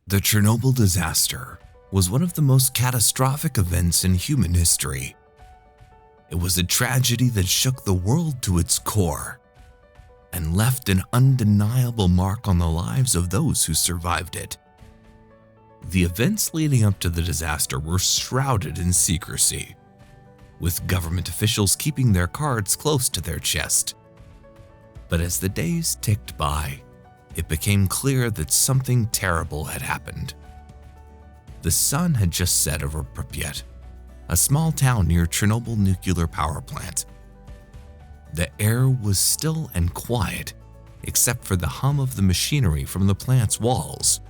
The Chernobyl disaster was one of the most catastrophic events in human history. It was a tragedy that shook the world to its core and left an undeniable mark on the lives of those who survived it. The events leading up to the disaster were shrouded in secrecy, with government officials keeping their cards close to their chest. But as the days ticked by, it became clear that something terrible had happened. The sun had just set over Pripyat, a small town near Chernobyl Nuclear Power Plant. The air was still and quiet, except for the hum of the machinery from the plant's walls.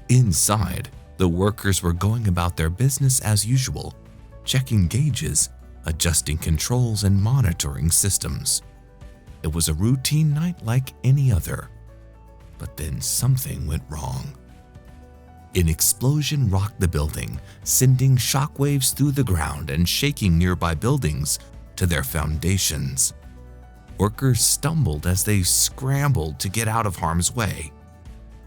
Inside, the workers were going about their business as usual, checking gauges, adjusting controls, and monitoring systems. It was a routine night like any other. But then something went wrong. An explosion rocked the building, sending shockwaves through the ground and shaking nearby buildings to their foundations. Workers stumbled as they scrambled to get out of harm's way.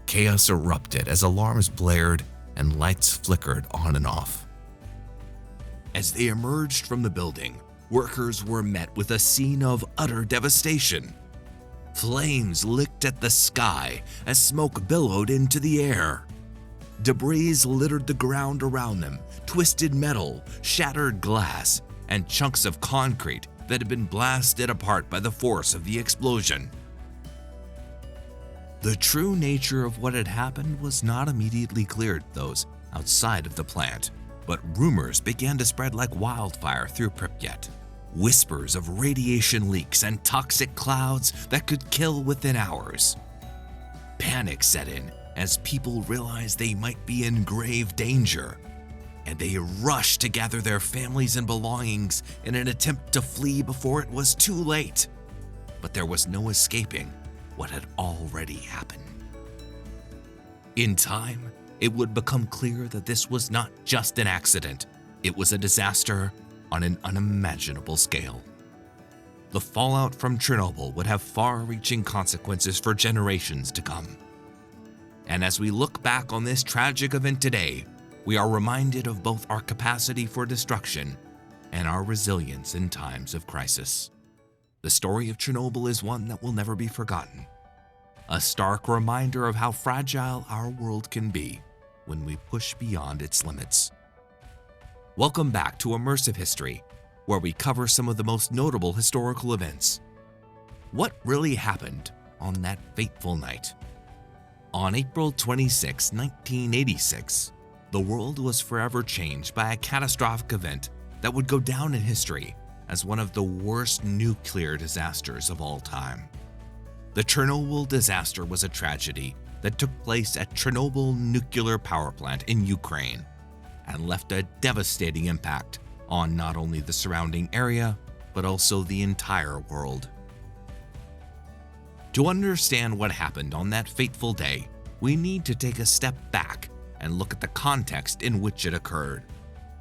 Chaos erupted as alarms blared and lights flickered on and off. As they emerged from the building, workers were met with a scene of utter devastation. Flames licked at the sky as smoke billowed into the air. Debris littered the ground around them, twisted metal, shattered glass, and chunks of concrete that had been blasted apart by the force of the explosion. The true nature of what had happened was not immediately clear to those outside of the plant, but rumors began to spread like wildfire through Pripyat. Whispers of radiation leaks and toxic clouds that could kill within hours. Panic set in as people realized they might be in grave danger, and they rushed to gather their families and belongings in an attempt to flee before it was too late. But there was no escaping what had already happened. In time, it would become clear that this was not just an accident, it was a disaster on an unimaginable scale. The fallout from Chernobyl would have far-reaching consequences for generations to come. And as we look back on this tragic event today, we are reminded of both our capacity for destruction and our resilience in times of crisis. The story of Chernobyl is one that will never be forgotten, a stark reminder of how fragile our world can be when we push beyond its limits. Welcome back to Immersive History, where we cover some of the most notable historical events. What really happened on that fateful night? On April 26, 1986, the world was forever changed by a catastrophic event that would go down in history as one of the worst nuclear disasters of all time. The Chernobyl disaster was a tragedy that took place at Chernobyl Nuclear Power Plant in Ukraine and left a devastating impact on not only the surrounding area, but also the entire world. To understand what happened on that fateful day, we need to take a step back and look at the context in which it occurred.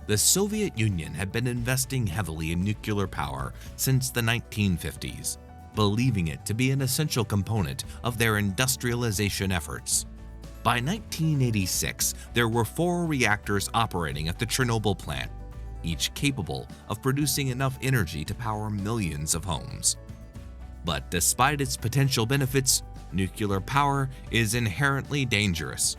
The Soviet Union had been investing heavily in nuclear power since the 1950s, believing it to be an essential component of their industrialization efforts. By 1986, there were 4 reactors operating at the Chernobyl plant, each capable of producing enough energy to power millions of homes. But despite its potential benefits, nuclear power is inherently dangerous.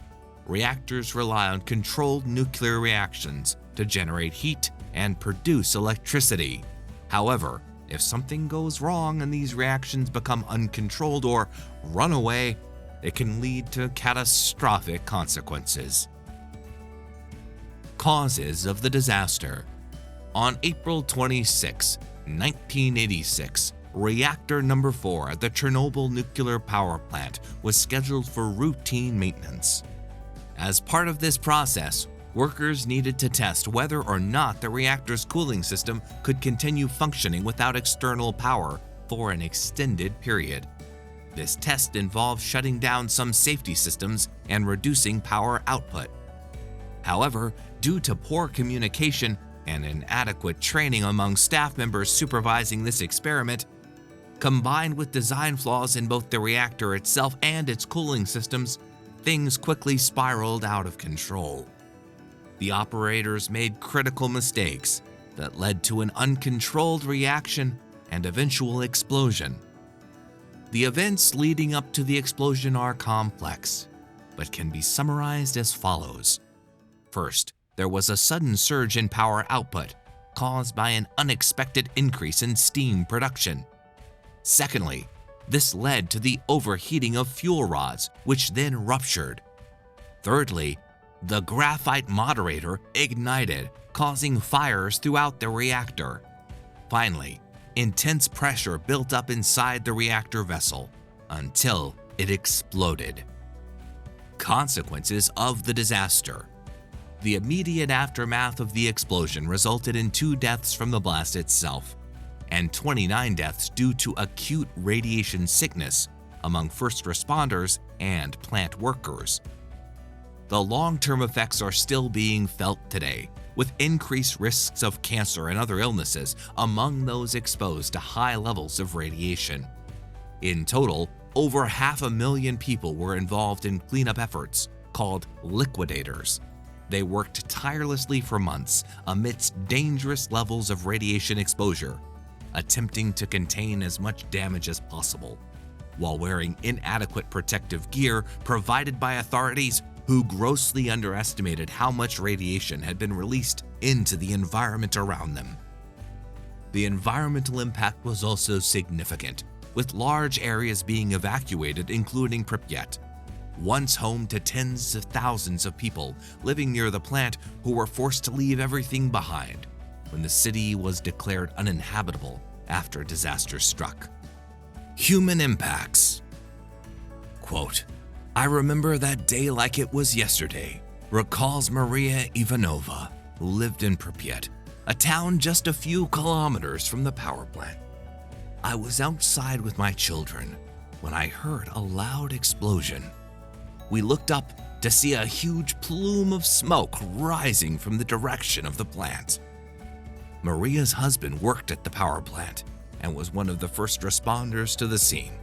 Reactors rely on controlled nuclear reactions to generate heat and produce electricity. However, if something goes wrong and these reactions become uncontrolled or run away, it can lead to catastrophic consequences. Causes of the disaster. On April 26, 1986, reactor number 4 at the Chernobyl Nuclear Power Plant was scheduled for routine maintenance. As part of this process, workers needed to test whether or not the reactor's cooling system could continue functioning without external power for an extended period. This test involved shutting down some safety systems and reducing power output. However, due to poor communication and inadequate training among staff members supervising this experiment, combined with design flaws in both the reactor itself and its cooling systems, things quickly spiraled out of control. The operators made critical mistakes that led to an uncontrolled reaction and eventual explosion. The events leading up to the explosion are complex, but can be summarized as follows. First, there was a sudden surge in power output caused by an unexpected increase in steam production. Secondly, this led to the overheating of fuel rods, which then ruptured. Thirdly, the graphite moderator ignited, causing fires throughout the reactor. Finally, intense pressure built up inside the reactor vessel until it exploded. Consequences of the disaster. The immediate aftermath of the explosion resulted in 2 deaths from the blast itself, and 29 deaths due to acute radiation sickness among first responders and plant workers. The long-term effects are still being felt today, with increased risks of cancer and other illnesses among those exposed to high levels of radiation. In total, over 500,000 people were involved in cleanup efforts called liquidators. They worked tirelessly for months amidst dangerous levels of radiation exposure, attempting to contain as much damage as possible, while wearing inadequate protective gear provided by authorities who grossly underestimated how much radiation had been released into the environment around them. The environmental impact was also significant, with large areas being evacuated, including Pripyat, once home to tens of thousands of people living near the plant who were forced to leave everything behind when the city was declared uninhabitable after disaster struck. Human impacts. Quote, "I remember that day like it was yesterday," recalls Maria Ivanova, who lived in Pripyat, a town just a few kilometers from the power plant. "I was outside with my children when I heard a loud explosion. We looked up to see a huge plume of smoke rising from the direction of the plant." Maria's husband worked at the power plant and was one of the first responders to the scene.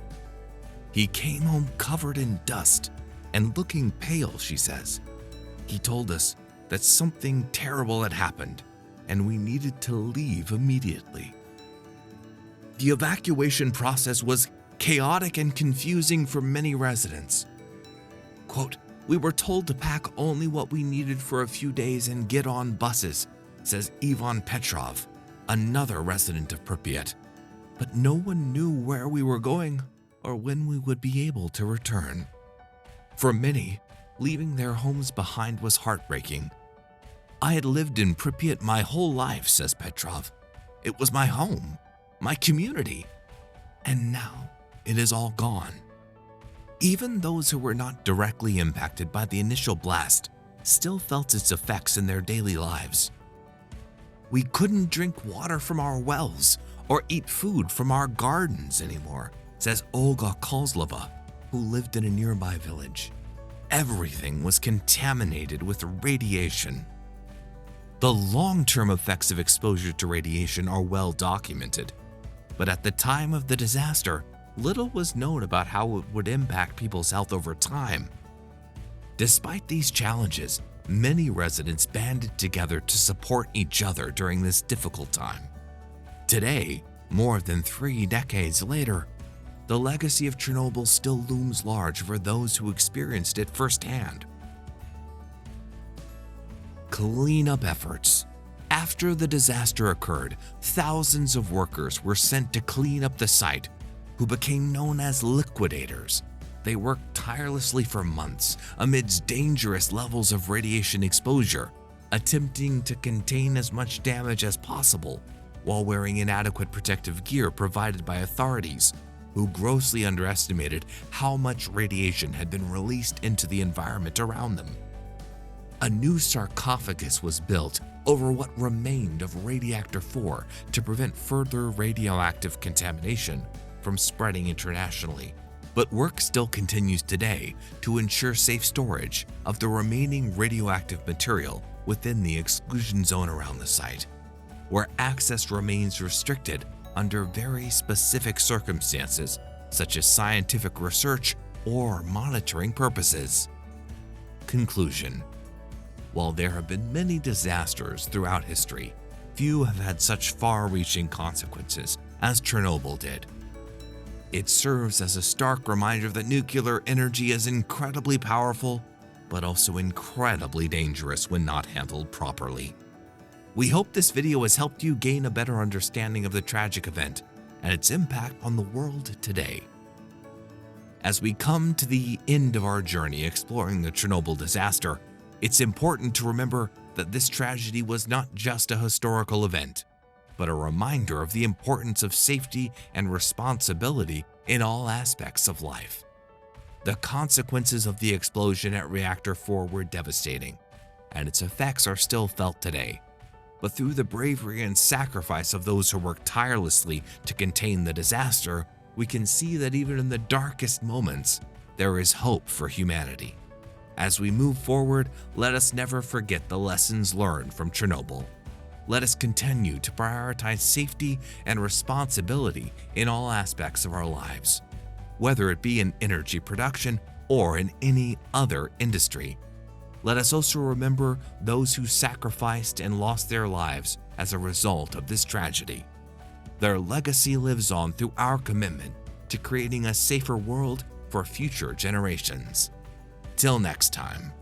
"He came home covered in dust and looking pale," she says. "He told us that something terrible had happened and we needed to leave immediately." The evacuation process was chaotic and confusing for many residents. Quote, "We were told to pack only what we needed for a few days and get on buses," says Ivan Petrov, another resident of Pripyat. "But no one knew where we were going or when we would be able to return." For many, leaving their homes behind was heartbreaking. "I had lived in Pripyat my whole life," says Petrov. "It was my home, my community, and now it is all gone." Even those who were not directly impacted by the initial blast still felt its effects in their daily lives. "We couldn't drink water from our wells or eat food from our gardens anymore," says Olga Kozlova, who lived in a nearby village. Everything was contaminated with radiation. The long-term effects of exposure to radiation are well documented, but at the time of the disaster, little was known about how it would impact people's health over time. Despite these challenges, many residents banded together to support each other during this difficult time. Today, more than 3 decades later, the legacy of Chernobyl still looms large for those who experienced it firsthand. Cleanup efforts. After the disaster occurred, thousands of workers were sent to clean up the site, who became known as liquidators. They worked tirelessly for months amidst dangerous levels of radiation exposure, attempting to contain as much damage as possible while wearing inadequate protective gear provided by authorities who grossly underestimated how much radiation had been released into the environment around them. A new sarcophagus was built over what remained of Reactor 4 to prevent further radioactive contamination from spreading internationally, but work still continues today to ensure safe storage of the remaining radioactive material within the exclusion zone around the site, where access remains restricted under very specific circumstances, such as scientific research or monitoring purposes. Conclusion. While there have been many disasters throughout history, few have had such far-reaching consequences as Chernobyl did. It serves as a stark reminder that nuclear energy is incredibly powerful, but also incredibly dangerous when not handled properly. We hope this video has helped you gain a better understanding of the tragic event and its impact on the world today. As we come to the end of our journey exploring the Chernobyl disaster, it's important to remember that this tragedy was not just a historical event, but a reminder of the importance of safety and responsibility in all aspects of life. The consequences of the explosion at Reactor 4 were devastating, and its effects are still felt today. But through the bravery and sacrifice of those who worked tirelessly to contain the disaster, we can see that even in the darkest moments, there is hope for humanity. As we move forward, let us never forget the lessons learned from Chernobyl. Let us continue to prioritize safety and responsibility in all aspects of our lives, whether it be in energy production or in any other industry. Let us also remember those who sacrificed and lost their lives as a result of this tragedy. Their legacy lives on through our commitment to creating a safer world for future generations. Till next time.